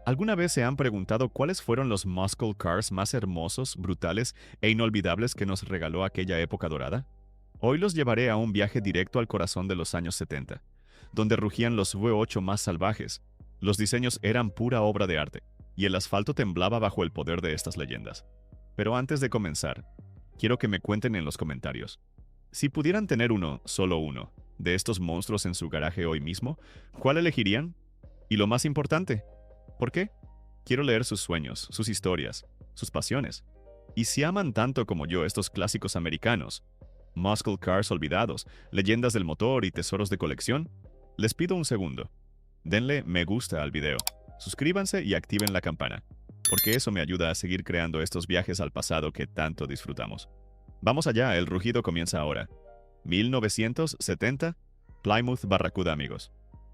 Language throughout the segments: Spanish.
¿Alguna vez se han preguntado cuáles fueron los muscle cars más hermosos, brutales e inolvidables que nos regaló aquella época dorada? Hoy los llevaré a un viaje directo al corazón de los años 70, donde rugían los V8 más salvajes. Los diseños eran pura obra de arte, y el asfalto temblaba bajo el poder de estas leyendas. Pero antes de comenzar, quiero que me cuenten en los comentarios. Si pudieran tener uno, solo uno, de estos monstruos en su garaje hoy mismo, ¿cuál elegirían? Y lo más importante, ¿por qué? Quiero leer sus sueños, sus historias, sus pasiones. Y si aman tanto como yo estos clásicos americanos, muscle cars olvidados, leyendas del motor y tesoros de colección, les pido un segundo. Denle me gusta al video, suscríbanse y activen la campana, porque eso me ayuda a seguir creando estos viajes al pasado que tanto disfrutamos. Vamos allá, el rugido comienza ahora. 1970, Plymouth Barracuda, amigos.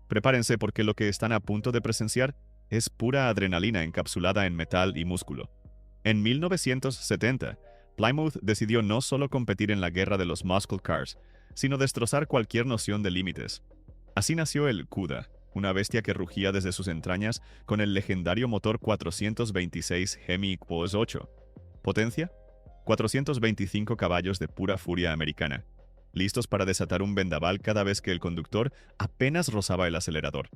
Prepárense porque lo que están a punto de presenciar es pura adrenalina encapsulada en metal y músculo. En 1970, Plymouth decidió no solo competir en la guerra de los muscle cars, sino destrozar cualquier noción de límites. Así nació el CUDA, una bestia que rugía desde sus entrañas con el legendario motor 426 Hemi Quos 8. ¿Potencia? 425 caballos de pura furia americana, listos para desatar un vendaval cada vez que el conductor apenas rozaba el acelerador.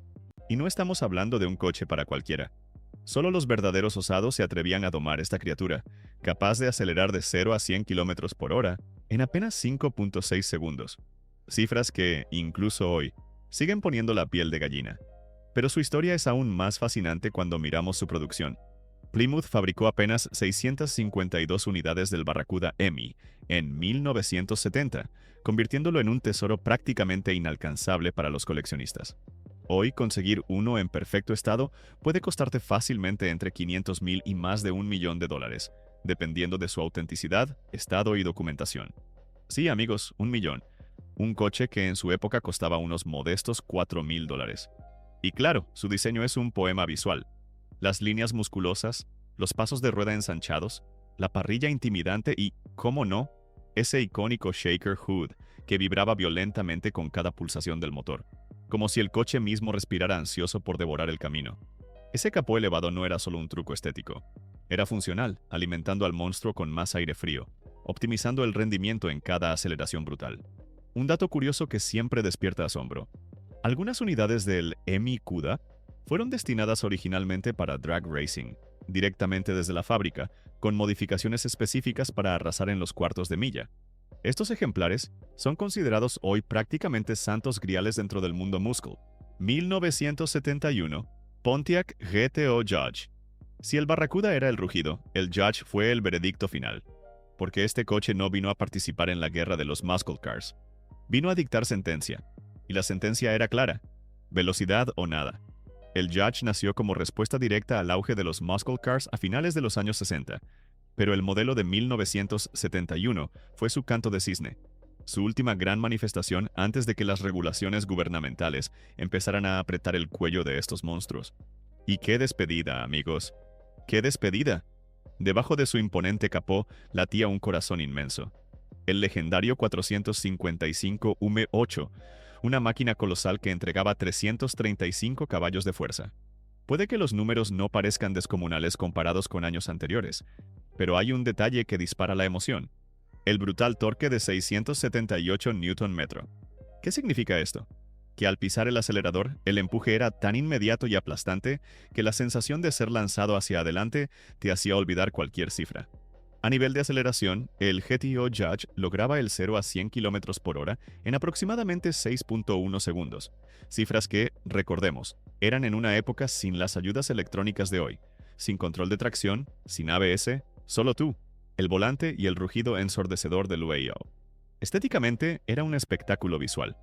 Y no estamos hablando de un coche para cualquiera. Solo los verdaderos osados se atrevían a domar esta criatura, capaz de acelerar de 0 a 100 km por hora en apenas 5.6 segundos. Cifras que, incluso hoy, siguen poniendo la piel de gallina. Pero su historia es aún más fascinante cuando miramos su producción. Plymouth fabricó apenas 652 unidades del Barracuda Hemi en 1970, convirtiéndolo en un tesoro prácticamente inalcanzable para los coleccionistas. Hoy, conseguir uno en perfecto estado puede costarte fácilmente entre 500,000 y más de $1,000,000, dependiendo de su autenticidad, estado y documentación. Sí, amigos, $1,000,000. Un coche que en su época costaba unos modestos $4,000. Y claro, su diseño es un poema visual. Las líneas musculosas, los pasos de rueda ensanchados, la parrilla intimidante y, cómo no, ese icónico shaker hood que vibraba violentamente con cada pulsación del motor, como si el coche mismo respirara ansioso por devorar el camino. Ese capó elevado no era solo un truco estético, era funcional, alimentando al monstruo con más aire frío, optimizando el rendimiento en cada aceleración brutal. Un dato curioso que siempre despierta asombro. Algunas unidades del Hemi CUDA fueron destinadas originalmente para drag racing, directamente desde la fábrica, con modificaciones específicas para arrasar en los cuartos de milla. Estos ejemplares son considerados hoy prácticamente santos griales dentro del mundo muscle. 1971, Pontiac GTO Judge. Si el Barracuda era el rugido, el Judge fue el veredicto final, porque este coche no vino a participar en la guerra de los muscle cars. Vino a dictar sentencia, y la sentencia era clara: velocidad o nada. El Judge nació como respuesta directa al auge de los muscle cars a finales de los años 60, pero el modelo de 1971 fue su canto de cisne, su última gran manifestación antes de que las regulaciones gubernamentales empezaran a apretar el cuello de estos monstruos. Y qué despedida, amigos. ¡Qué despedida! Debajo de su imponente capó latía un corazón inmenso. El legendario 455 UM8, una máquina colosal que entregaba 335 caballos de fuerza. Puede que los números no parezcan descomunales comparados con años anteriores, pero hay un detalle que dispara la emoción: el brutal torque de 678 Nm. ¿Qué significa esto? Que al pisar el acelerador, el empuje era tan inmediato y aplastante que la sensación de ser lanzado hacia adelante te hacía olvidar cualquier cifra. A nivel de aceleración, el GTO Judge lograba el 0 a 100 km por hora en aproximadamente 6.1 segundos, cifras que, recordemos, eran en una época sin las ayudas electrónicas de hoy, sin control de tracción, sin ABS, solo tú, el volante y el rugido ensordecedor del UAO. Estéticamente, era un espectáculo visual.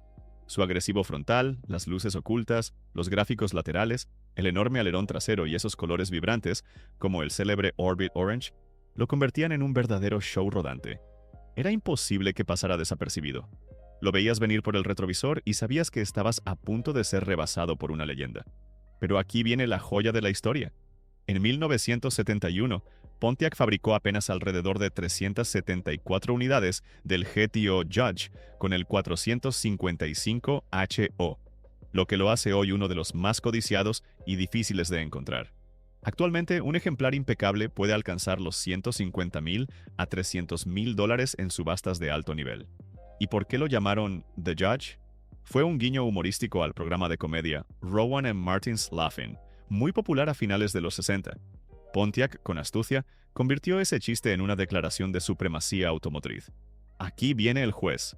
Su agresivo frontal, las luces ocultas, los gráficos laterales, el enorme alerón trasero y esos colores vibrantes, como el célebre Orbit Orange, lo convertían en un verdadero show rodante. Era imposible que pasara desapercibido. Lo veías venir por el retrovisor y sabías que estabas a punto de ser rebasado por una leyenda. Pero aquí viene la joya de la historia. En 1971, Pontiac fabricó apenas alrededor de 374 unidades del GTO Judge con el 455HO, lo que lo hace hoy uno de los más codiciados y difíciles de encontrar. Actualmente, un ejemplar impecable puede alcanzar los $150,000 a $300,000 en subastas de alto nivel. ¿Y por qué lo llamaron The Judge? Fue un guiño humorístico al programa de comedia Rowan and Martin's Laugh-In, muy popular a finales de los 60. Pontiac, con astucia, convirtió ese chiste en una declaración de supremacía automotriz. Aquí viene el juez.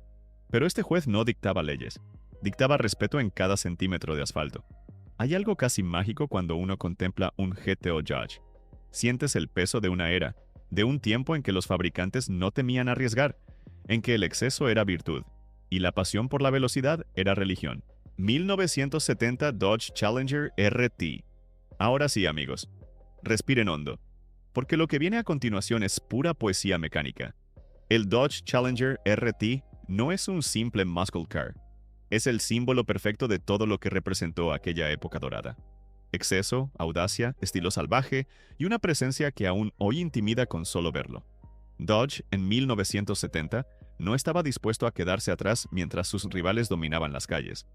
Pero este juez no dictaba leyes, dictaba respeto en cada centímetro de asfalto. Hay algo casi mágico cuando uno contempla un GTO Judge. Sientes el peso de una era, de un tiempo en que los fabricantes no temían arriesgar, en que el exceso era virtud, y la pasión por la velocidad era religión. 1970 Dodge Challenger RT. Ahora sí, amigos, respiren hondo, porque lo que viene a continuación es pura poesía mecánica. El Dodge Challenger RT no es un simple muscle car. Es el símbolo perfecto de todo lo que representó aquella época dorada. Exceso, audacia, estilo salvaje y una presencia que aún hoy intimida con solo verlo. Dodge, en 1970, no estaba dispuesto a quedarse atrás mientras sus rivales dominaban las calles.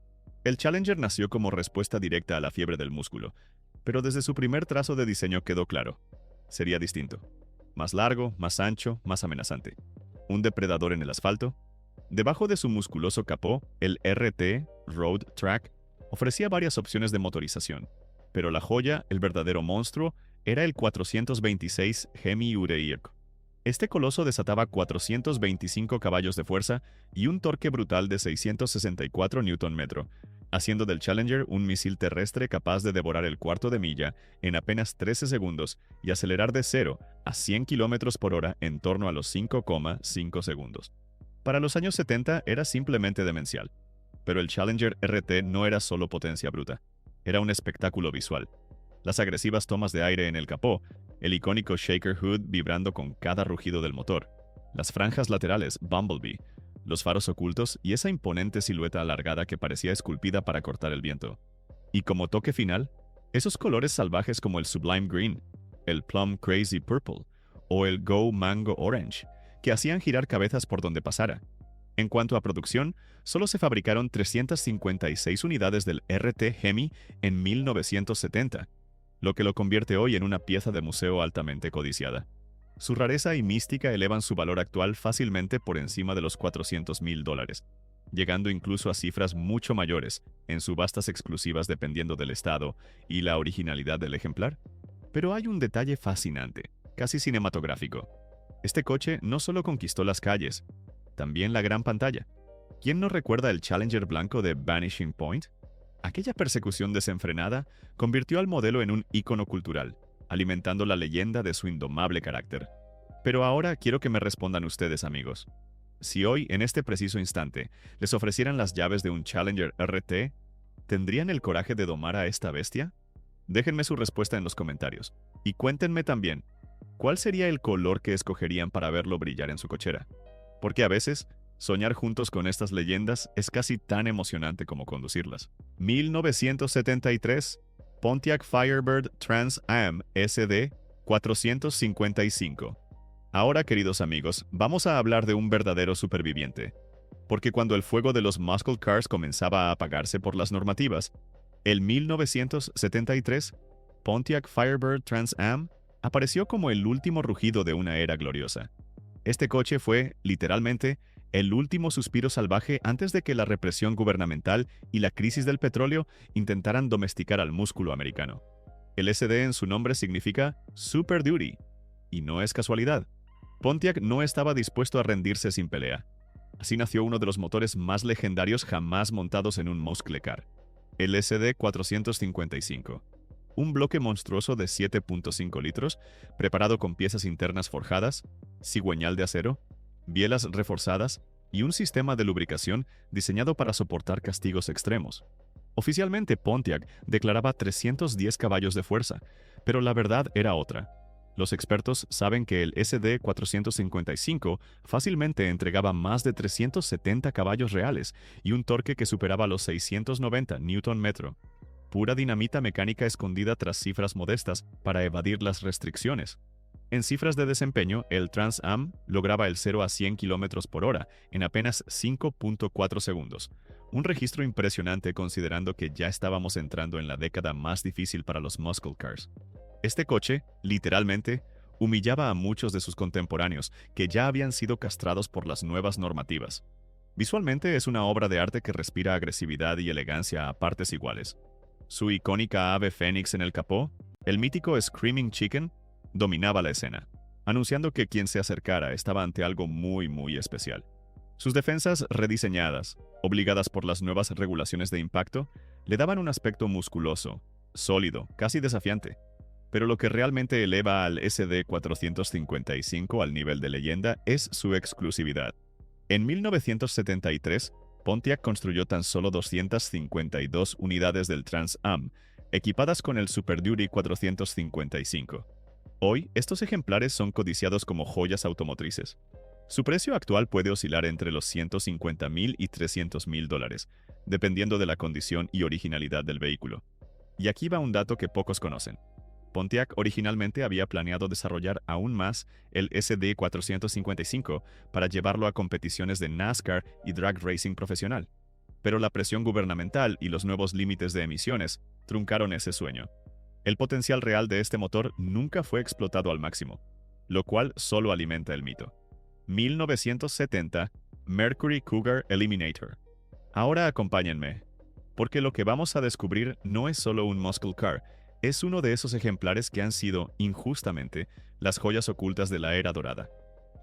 El Challenger nació como respuesta directa a la fiebre del músculo, pero desde su primer trazo de diseño quedó claro. Sería distinto. Más largo, más ancho, más amenazante. Un depredador en el asfalto. Debajo de su musculoso capó, el RT Road Track ofrecía varias opciones de motorización, pero la joya, el verdadero monstruo, era el 426 Hemi Uriark. Este coloso desataba 425 caballos de fuerza y un torque brutal de 664 Nm, haciendo del Challenger un misil terrestre capaz de devorar el cuarto de milla en apenas 13 segundos y acelerar de 0 a 100 km por hora en torno a los 5,5 segundos. Para los años 70 era simplemente demencial, pero el Challenger RT no era solo potencia bruta, era un espectáculo visual. Las agresivas tomas de aire en el capó, el icónico shaker hood vibrando con cada rugido del motor, las franjas laterales Bumblebee, los faros ocultos y esa imponente silueta alargada que parecía esculpida para cortar el viento. Y como toque final, esos colores salvajes como el Sublime Green, el Plum Crazy Purple o el Go Mango Orange, que hacían girar cabezas por donde pasara. En cuanto a producción, solo se fabricaron 356 unidades del RT Hemi en 1970, lo que lo convierte hoy en una pieza de museo altamente codiciada. Su rareza y mística elevan su valor actual fácilmente por encima de los $400,000, llegando incluso a cifras mucho mayores en subastas exclusivas dependiendo del estado y la originalidad del ejemplar. Pero hay un detalle fascinante, casi cinematográfico. Este coche no solo conquistó las calles, también la gran pantalla. ¿Quién no recuerda el Challenger blanco de Vanishing Point? Aquella persecución desenfrenada convirtió al modelo en un ícono cultural, alimentando la leyenda de su indomable carácter. Pero ahora quiero que me respondan ustedes, amigos. Si hoy, en este preciso instante, les ofrecieran las llaves de un Challenger RT, ¿tendrían el coraje de domar a esta bestia? Déjenme su respuesta en los comentarios. Y cuéntenme también, ¿cuál sería el color que escogerían para verlo brillar en su cochera? Porque a veces, soñar juntos con estas leyendas es casi tan emocionante como conducirlas. 1973, Pontiac Firebird Trans Am SD 455. Ahora, queridos amigos, vamos a hablar de un verdadero superviviente. Porque cuando el fuego de los muscle cars comenzaba a apagarse por las normativas, el 1973, Pontiac Firebird Trans Am apareció como el último rugido de una era gloriosa. Este coche fue, literalmente, el último suspiro salvaje antes de que la represión gubernamental y la crisis del petróleo intentaran domesticar al músculo americano. El SD en su nombre significa Super Duty, y no es casualidad. Pontiac no estaba dispuesto a rendirse sin pelea. Así nació uno de los motores más legendarios jamás montados en un muscle car, el SD 455. Un bloque monstruoso de 7.5 litros, preparado con piezas internas forjadas, cigüeñal de acero, bielas reforzadas y un sistema de lubricación diseñado para soportar castigos extremos. Oficialmente Pontiac declaraba 310 caballos de fuerza, pero la verdad era otra. Los expertos saben que el SD 455 fácilmente entregaba más de 370 caballos reales y un torque que superaba los 690 Nm. Pura dinamita mecánica escondida tras cifras modestas para evadir las restricciones. En cifras de desempeño, el Trans Am lograba el 0 a 100 km por hora en apenas 5.4 segundos. Un registro impresionante considerando que ya estábamos entrando en la década más difícil para los muscle cars. Este coche, literalmente, humillaba a muchos de sus contemporáneos que ya habían sido castrados por las nuevas normativas. Visualmente es una obra de arte que respira agresividad y elegancia a partes iguales. Su icónica ave fénix en el capó, el mítico Screaming Chicken, dominaba la escena, anunciando que quien se acercara estaba ante algo muy especial. Sus defensas rediseñadas, obligadas por las nuevas regulaciones de impacto, le daban un aspecto musculoso, sólido, casi desafiante. Pero lo que realmente eleva al SD455 al nivel de leyenda es su exclusividad. En 1973, Pontiac construyó tan solo 252 unidades del Trans Am, equipadas con el Super Duty 455. Hoy, estos ejemplares son codiciados como joyas automotrices. Su precio actual puede oscilar entre los $150,000 y $300,000, dependiendo de la condición y originalidad del vehículo. Y aquí va un dato que pocos conocen. Pontiac originalmente había planeado desarrollar aún más el SD455 para llevarlo a competiciones de NASCAR y drag racing profesional. Pero la presión gubernamental y los nuevos límites de emisiones truncaron ese sueño. El potencial real de este motor nunca fue explotado al máximo, lo cual solo alimenta el mito. 1970, Mercury Cougar Eliminator. Ahora acompáñenme, porque lo que vamos a descubrir no es solo un muscle car, es uno de esos ejemplares que han sido, injustamente, las joyas ocultas de la era dorada.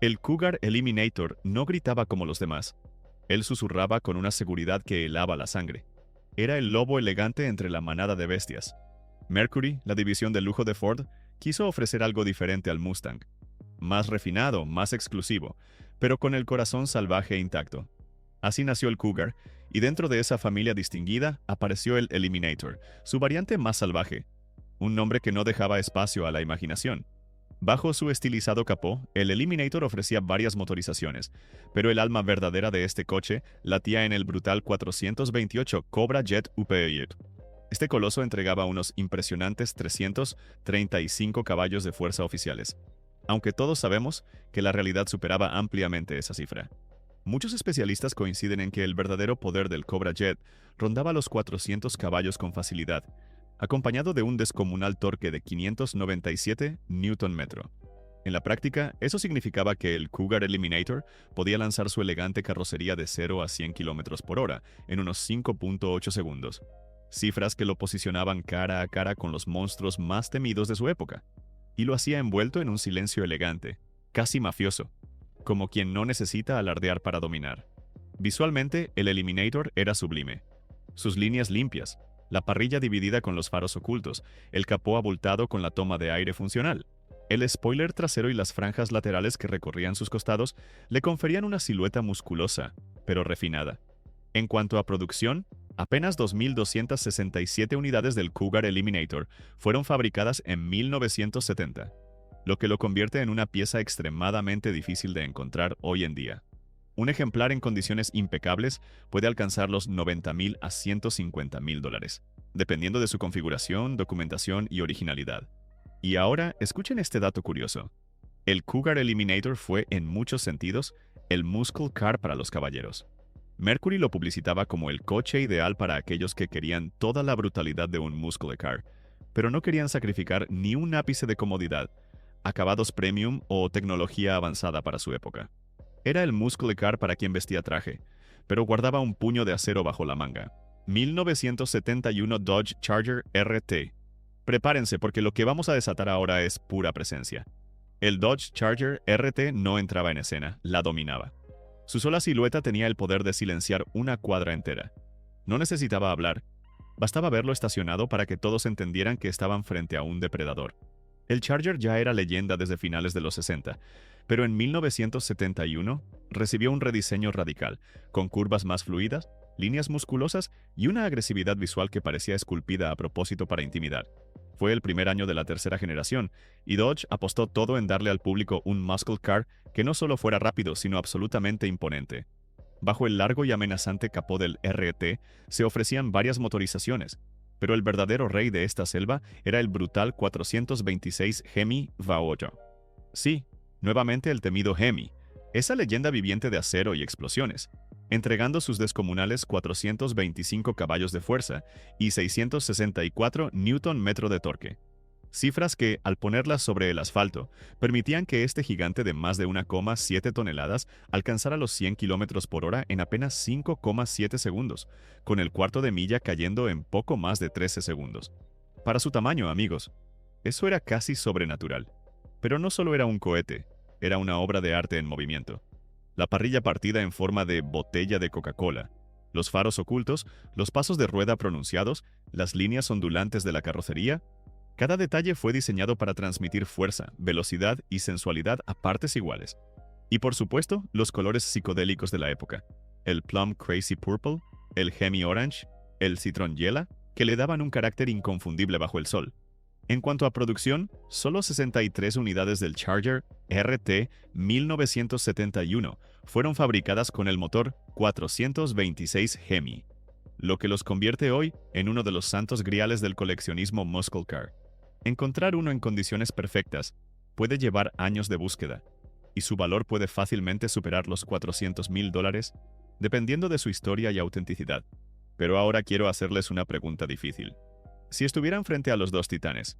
El Cougar Eliminator no gritaba como los demás. Él susurraba con una seguridad que helaba la sangre. Era el lobo elegante entre la manada de bestias. Mercury, la división de lujo de Ford, quiso ofrecer algo diferente al Mustang. Más refinado, más exclusivo, pero con el corazón salvaje intacto. Así nació el Cougar, y dentro de esa familia distinguida apareció el Eliminator, su variante más salvaje. Un nombre que no dejaba espacio a la imaginación. Bajo su estilizado capó, el Eliminator ofrecía varias motorizaciones, pero el alma verdadera de este coche latía en el brutal 428 Cobra Jet UPE. Este coloso entregaba unos impresionantes 335 caballos de fuerza oficiales, aunque todos sabemos que la realidad superaba ampliamente esa cifra. Muchos especialistas coinciden en que el verdadero poder del Cobra Jet rondaba los 400 caballos con facilidad, acompañado de un descomunal torque de 597 Nm. En la práctica, eso significaba que el Cougar Eliminator podía lanzar su elegante carrocería de 0 a 100 km por hora en unos 5.8 segundos, cifras que lo posicionaban cara a cara con los monstruos más temidos de su época, y lo hacía envuelto en un silencio elegante, casi mafioso, como quien no necesita alardear para dominar. Visualmente, el Eliminator era sublime. Sus líneas limpias, la parrilla dividida con los faros ocultos, el capó abultado con la toma de aire funcional, el spoiler trasero y las franjas laterales que recorrían sus costados le conferían una silueta musculosa, pero refinada. En cuanto a producción, apenas 2.267 unidades del Cougar Eliminator fueron fabricadas en 1970, lo que lo convierte en una pieza extremadamente difícil de encontrar hoy en día. Un ejemplar en condiciones impecables puede alcanzar los $90,000 a $150,000, dependiendo de su configuración, documentación y originalidad. Y ahora, escuchen este dato curioso. El Cougar Eliminator fue, en muchos sentidos, el muscle car para los caballeros. Mercury lo publicitaba como el coche ideal para aquellos que querían toda la brutalidad de un muscle car, pero no querían sacrificar ni un ápice de comodidad, acabados premium o tecnología avanzada para su época. Era el muscle car para quien vestía traje, pero guardaba un puño de acero bajo la manga. 1971 Dodge Charger RT. Prepárense porque lo que vamos a desatar ahora es pura presencia. El Dodge Charger RT no entraba en escena, la dominaba. Su sola silueta tenía el poder de silenciar una cuadra entera. No necesitaba hablar, bastaba verlo estacionado para que todos entendieran que estaban frente a un depredador. El Charger ya era leyenda desde finales de los 60, pero en 1971 recibió un rediseño radical, con curvas más fluidas, líneas musculosas y una agresividad visual que parecía esculpida a propósito para intimidar. Fue el primer año de la tercera generación, y Dodge apostó todo en darle al público un muscle car que no solo fuera rápido, sino absolutamente imponente. Bajo el largo y amenazante capó del RT se ofrecían varias motorizaciones, pero el verdadero rey de esta selva era el brutal 426 Hemi Vaoyo. Sí, nuevamente el temido Hemi, esa leyenda viviente de acero y explosiones, entregando sus descomunales 425 caballos de fuerza y 664 Nm de torque. cifras que, al ponerlas sobre el asfalto, permitían que este gigante de más de 1,7 toneladas alcanzara los 100 km por hora en apenas 5,7 segundos, con el cuarto de milla cayendo en poco más de 13 segundos. Para su tamaño, amigos, eso era casi sobrenatural. Pero no solo era un cohete, era una obra de arte en movimiento. La parrilla partida en forma de botella de Coca-Cola, los faros ocultos, los pasos de rueda pronunciados, las líneas ondulantes de la carrocería. Cada detalle fue diseñado para transmitir fuerza, velocidad y sensualidad a partes iguales. Y por supuesto, los colores psicodélicos de la época. El Plum Crazy Purple, el Hemi Orange, el Citron Yellow, que le daban un carácter inconfundible bajo el sol. En cuanto a producción, solo 63 unidades del Charger RT 1971 fueron fabricadas con el motor 426 Hemi, lo que los convierte hoy en uno de los santos griales del coleccionismo muscle car. Encontrar uno en condiciones perfectas puede llevar años de búsqueda, y su valor puede fácilmente superar los $400,000, dependiendo de su historia y autenticidad. Pero ahora quiero hacerles una pregunta difícil. Si estuvieran frente a los dos titanes,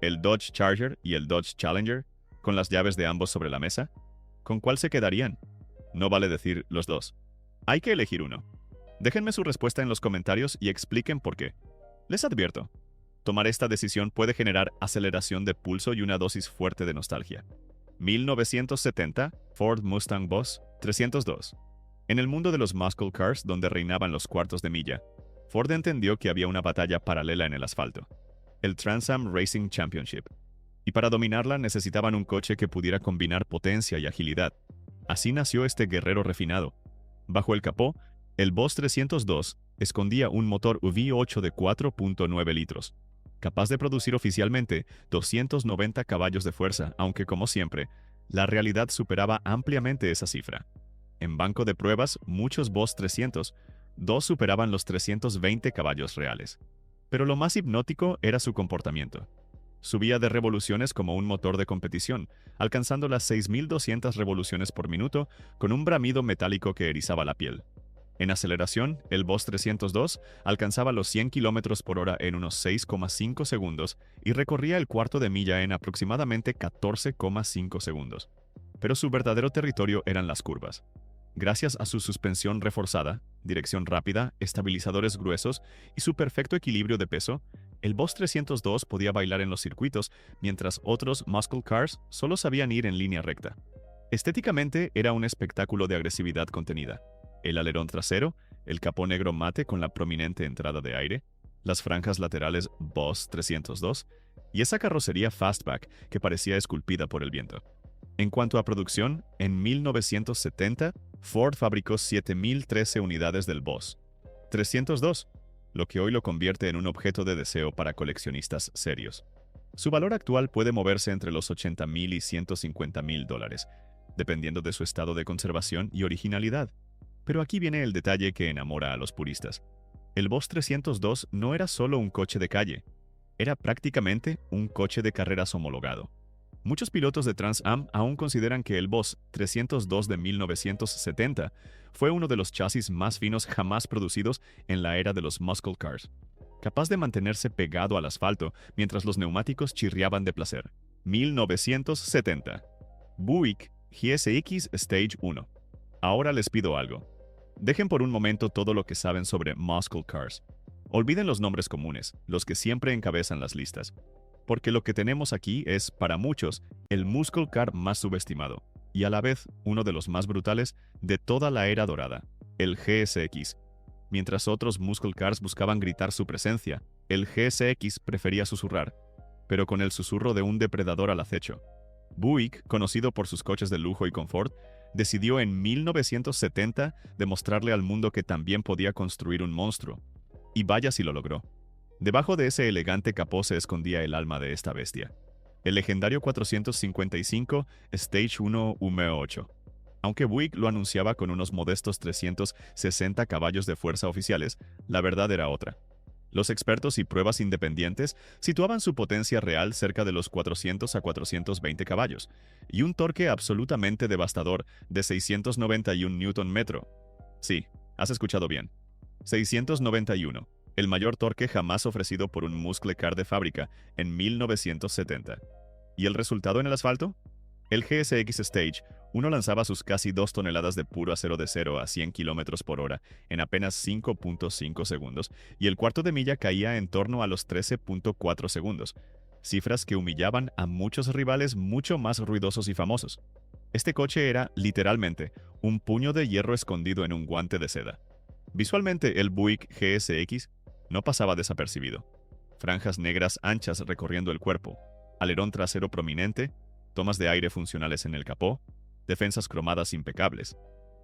el Dodge Charger y el Dodge Challenger, con las llaves de ambos sobre la mesa, ¿con cuál se quedarían? No vale decir los dos. Hay que elegir uno. Déjenme su respuesta en los comentarios y expliquen por qué. Les advierto, tomar esta decisión puede generar aceleración de pulso y una dosis fuerte de nostalgia. 1970, Ford Mustang Boss 302. En el mundo de los muscle cars, donde reinaban los cuartos de milla, Ford entendió que había una batalla paralela en el asfalto, el Trans Am Racing Championship, y para dominarla necesitaban un coche que pudiera combinar potencia y agilidad. Así nació este guerrero refinado. Bajo el capó, el Boss 302 escondía un motor V8 de 4.9 litros, capaz de producir oficialmente 290 caballos de fuerza, aunque como siempre, la realidad superaba ampliamente esa cifra. En banco de pruebas, muchos Boss 302 superaban los 320 caballos reales. Pero lo más hipnótico era su comportamiento. Subía de revoluciones como un motor de competición, alcanzando las 6.200 revoluciones por minuto con un bramido metálico que erizaba la piel. En aceleración, el Boss 302 alcanzaba los 100 km por hora en unos 6,5 segundos y recorría el cuarto de milla en aproximadamente 14,5 segundos. Pero su verdadero territorio eran las curvas. Gracias a su suspensión reforzada, dirección rápida, estabilizadores gruesos y su perfecto equilibrio de peso, el Boss 302 podía bailar en los circuitos, mientras otros muscle cars solo sabían ir en línea recta. Estéticamente era un espectáculo de agresividad contenida. El alerón trasero, el capó negro mate con la prominente entrada de aire, las franjas laterales Boss 302 y esa carrocería fastback que parecía esculpida por el viento. En cuanto a producción, en 1970, Ford fabricó 7.013 unidades del Boss 302, lo que hoy lo convierte en un objeto de deseo para coleccionistas serios. Su valor actual puede moverse entre los $80,000 y $150,000, dependiendo de su estado de conservación y originalidad. Pero aquí viene el detalle que enamora a los puristas. El Boss 302 no era solo un coche de calle, era prácticamente un coche de carreras homologado. Muchos pilotos de Trans Am aún consideran que el Boss 302 de 1970 fue uno de los chasis más finos jamás producidos en la era de los muscle cars, capaz de mantenerse pegado al asfalto mientras los neumáticos chirriaban de placer. 1970. Buick GSX Stage 1. Ahora les pido algo. Dejen por un momento todo lo que saben sobre muscle cars. Olviden los nombres comunes, los que siempre encabezan las listas. Porque lo que tenemos aquí es, para muchos, el muscle car más subestimado, y a la vez uno de los más brutales de toda la era dorada, el GSX. Mientras otros muscle cars buscaban gritar su presencia, el GSX prefería susurrar, pero con el susurro de un depredador al acecho. Buick, conocido por sus coches de lujo y confort, decidió en 1970 demostrarle al mundo que también podía construir un monstruo. Y vaya si lo logró. Debajo de ese elegante capó se escondía el alma de esta bestia, el legendario 455 Stage 1 V8. Aunque Buick lo anunciaba con unos modestos 360 caballos de fuerza oficiales, la verdad era otra. Los expertos y pruebas independientes situaban su potencia real cerca de los 400 a 420 caballos, y un torque absolutamente devastador de 691 Nm. Sí, has escuchado bien. 691. el mayor torque jamás ofrecido por un muscle car de fábrica en 1970. ¿Y el resultado en el asfalto? El GSX Stage 1 lanzaba sus casi 2 toneladas de puro acero de 0 a 100 km por hora en apenas 5.5 segundos y el cuarto de milla caía en torno a los 13.4 segundos, cifras que humillaban a muchos rivales mucho más ruidosos y famosos. Este coche era, literalmente, un puño de hierro escondido en un guante de seda. Visualmente, el Buick GSX no pasaba desapercibido. Franjas negras anchas recorriendo el cuerpo, alerón trasero prominente, tomas de aire funcionales en el capó, defensas cromadas impecables.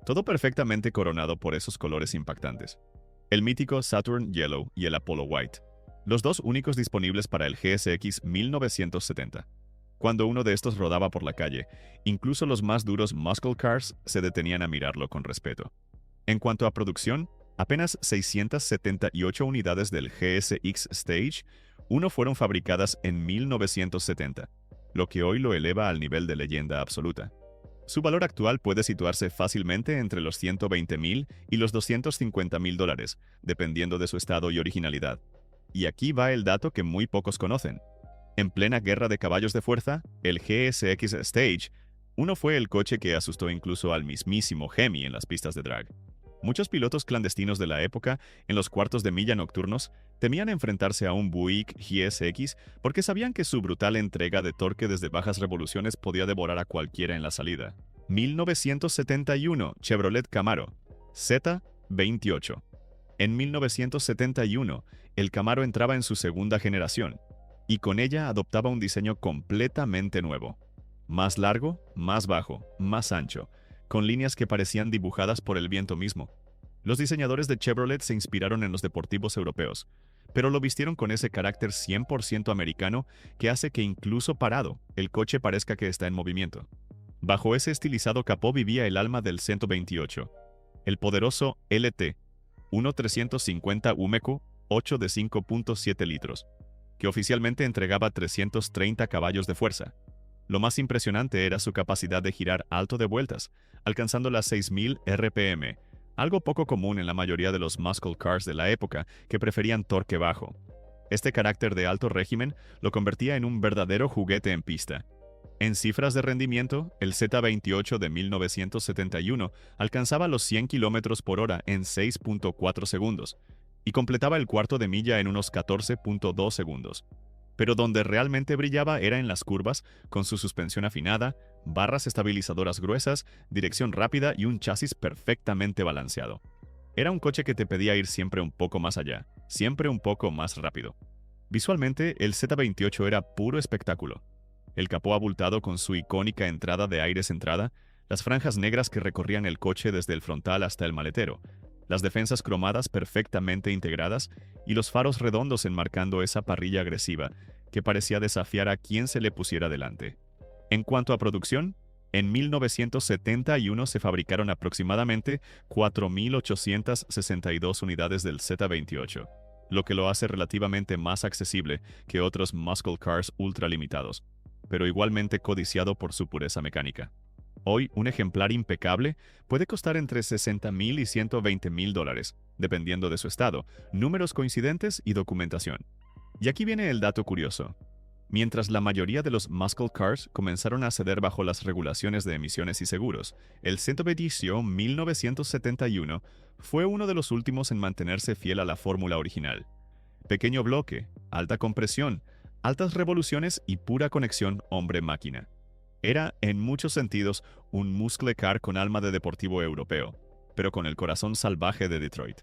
Todo perfectamente coronado por esos colores impactantes. El mítico Saturn Yellow y el Apollo White, los dos únicos disponibles para el GSX 1970. Cuando uno de estos rodaba por la calle, incluso los más duros muscle cars se detenían a mirarlo con respeto. En cuanto a producción, apenas 678 unidades del GSX Stage 1 fueron fabricadas en 1970, lo que hoy lo eleva al nivel de leyenda absoluta. Su valor actual puede situarse fácilmente entre los $120,000 y los $250,000, dependiendo de su estado y originalidad. Y aquí va el dato que muy pocos conocen. En plena guerra de caballos de fuerza, el GSX Stage 1 fue el coche que asustó incluso al mismísimo Hemi en las pistas de drag. Muchos pilotos clandestinos de la época, en los cuartos de milla nocturnos, temían enfrentarse a un Buick GSX porque sabían que su brutal entrega de torque desde bajas revoluciones podía devorar a cualquiera en la salida. 1971, Chevrolet Camaro, Z28. En 1971, el Camaro entraba en su segunda generación, y con ella adoptaba un diseño completamente nuevo. Más largo, más bajo, más ancho, con líneas que parecían dibujadas por el viento mismo. Los diseñadores de Chevrolet se inspiraron en los deportivos europeos, pero lo vistieron con ese carácter 100% americano que hace que incluso parado, el coche parezca que está en movimiento. Bajo ese estilizado capó vivía el alma del 128, el poderoso LT 1350 UMECO 8 de 5.7 litros, que oficialmente entregaba 330 caballos de fuerza. Lo más impresionante era su capacidad de girar alto de vueltas, alcanzando las 6.000 RPM, algo poco común en la mayoría de los muscle cars de la época que preferían torque bajo. Este carácter de alto régimen lo convertía en un verdadero juguete en pista. En cifras de rendimiento, el Z28 de 1971 alcanzaba los 100 km por hora en 6.4 segundos y completaba el cuarto de milla en unos 14.2 segundos. Pero donde realmente brillaba era en las curvas, con su suspensión afinada, barras estabilizadoras gruesas, dirección rápida y un chasis perfectamente balanceado. Era un coche que te pedía ir siempre un poco más allá, siempre un poco más rápido. Visualmente, el Z28 era puro espectáculo. El capó abultado con su icónica entrada de aire centrada, las franjas negras que recorrían el coche desde el frontal hasta el maletero, las defensas cromadas perfectamente integradas y los faros redondos enmarcando esa parrilla agresiva que parecía desafiar a quien se le pusiera delante. En cuanto a producción, en 1971 se fabricaron aproximadamente 4.862 unidades del Z28, lo que lo hace relativamente más accesible que otros muscle cars ultralimitados, pero igualmente codiciado por su pureza mecánica. Hoy, un ejemplar impecable puede costar entre $60,000 y $120,000, dependiendo de su estado, números coincidentes y documentación. Y aquí viene el dato curioso. Mientras la mayoría de los muscle cars comenzaron a ceder bajo las regulaciones de emisiones y seguros, el Z28 1971 fue uno de los últimos en mantenerse fiel a la fórmula original. Pequeño bloque, alta compresión, altas revoluciones y pura conexión hombre-máquina. Era, en muchos sentidos, un muscle car con alma de deportivo europeo, pero con el corazón salvaje de Detroit.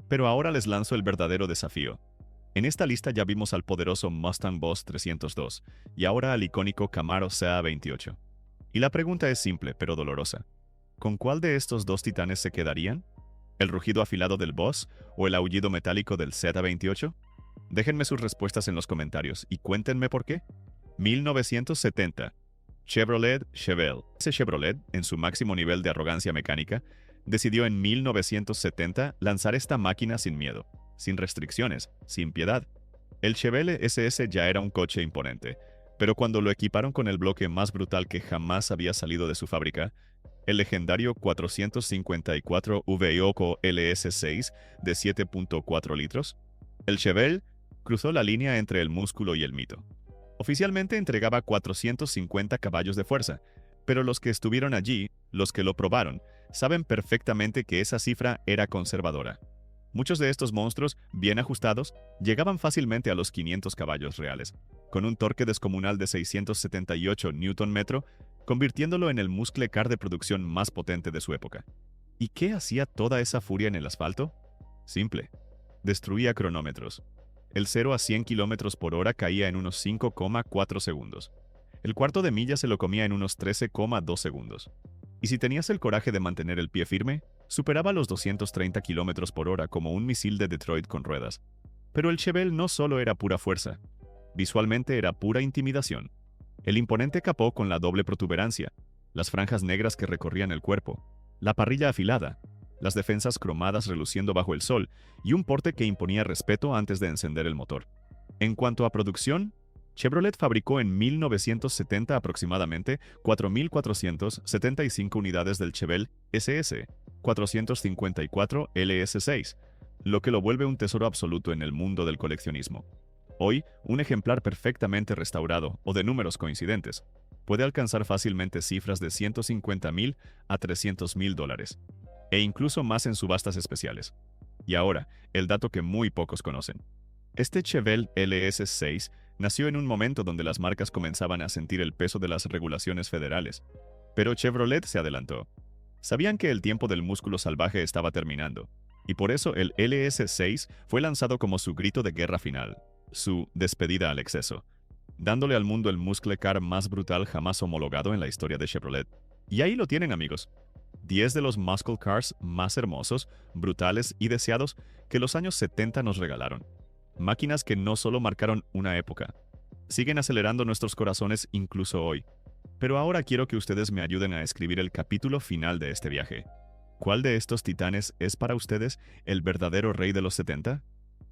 Pero ahora les lanzo el verdadero desafío. En esta lista ya vimos al poderoso Mustang Boss 302 y ahora al icónico Camaro ZA28. Y la pregunta es simple pero dolorosa. ¿Con cuál de estos dos titanes se quedarían? ¿El rugido afilado del Boss o el aullido metálico del ZA28? Déjenme sus respuestas en los comentarios y cuéntenme por qué. 1970. Chevrolet Chevelle. Ese Chevrolet, en su máximo nivel de arrogancia mecánica, decidió en 1970 lanzar esta máquina sin miedo, sin restricciones, sin piedad. El Chevelle SS ya era un coche imponente, pero cuando lo equiparon con el bloque más brutal que jamás había salido de su fábrica, el legendario 454 VIOCO LS6 de 7.4 litros, El Chevelle cruzó la línea entre el músculo y el mito. Oficialmente entregaba 450 caballos de fuerza, pero los que estuvieron allí, los que lo probaron, saben perfectamente que esa cifra era conservadora. Muchos de estos monstruos, bien ajustados, llegaban fácilmente a los 500 caballos reales, con un torque descomunal de 678 Nm, convirtiéndolo en el muscle car de producción más potente de su época. ¿Y qué hacía toda esa furia en el asfalto? Simple. Destruía cronómetros. El 0 a 100 km por hora caía en unos 5,4 segundos. El cuarto de milla se lo comía en unos 13,2 segundos. Y si tenías el coraje de mantener el pie firme, superaba los 230 km por hora como un misil de Detroit con ruedas. Pero el Chevelle no solo era pura fuerza. Visualmente era pura intimidación. El imponente capó con la doble protuberancia, las franjas negras que recorrían el cuerpo, la parrilla afilada, las defensas cromadas reluciendo bajo el sol y un porte que imponía respeto antes de encender el motor. En cuanto a producción, Chevrolet fabricó en 1970 aproximadamente 4.475 unidades del Chevelle SS 454 LS6, lo que lo vuelve un tesoro absoluto en el mundo del coleccionismo. Hoy, un ejemplar perfectamente restaurado o de números coincidentes puede alcanzar fácilmente cifras de $150,000 a $300,000, e incluso más en subastas especiales. Y ahora, el dato que muy pocos conocen. Este Chevelle LS6 nació en un momento donde las marcas comenzaban a sentir el peso de las regulaciones federales. Pero Chevrolet se adelantó. Sabían que el tiempo del músculo salvaje estaba terminando, y por eso el LS6 fue lanzado como su grito de guerra final, su despedida al exceso, dándole al mundo el muscle car más brutal jamás homologado en la historia de Chevrolet. Y ahí lo tienen, amigos. 10 de los muscle cars más hermosos, brutales y deseados que los años 70 nos regalaron. Máquinas que no solo marcaron una época, siguen acelerando nuestros corazones incluso hoy. Pero ahora quiero que ustedes me ayuden a escribir el capítulo final de este viaje. ¿Cuál de estos titanes es para ustedes el verdadero rey de los 70?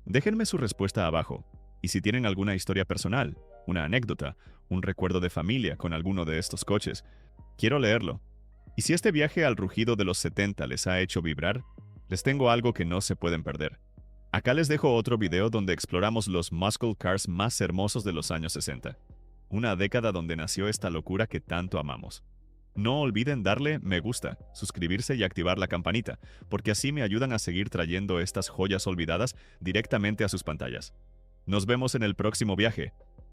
Déjenme su respuesta abajo. Y si tienen alguna historia personal, una anécdota, un recuerdo de familia con alguno de estos coches, quiero leerlo. Y si este viaje al rugido de los 70 les ha hecho vibrar, les tengo algo que no se pueden perder. Acá les dejo otro video donde exploramos los muscle cars más hermosos de los años 60. Una década donde nació esta locura que tanto amamos. No olviden darle me gusta, suscribirse y activar la campanita, porque así me ayudan a seguir trayendo estas joyas olvidadas directamente a sus pantallas. Nos vemos en el próximo viaje.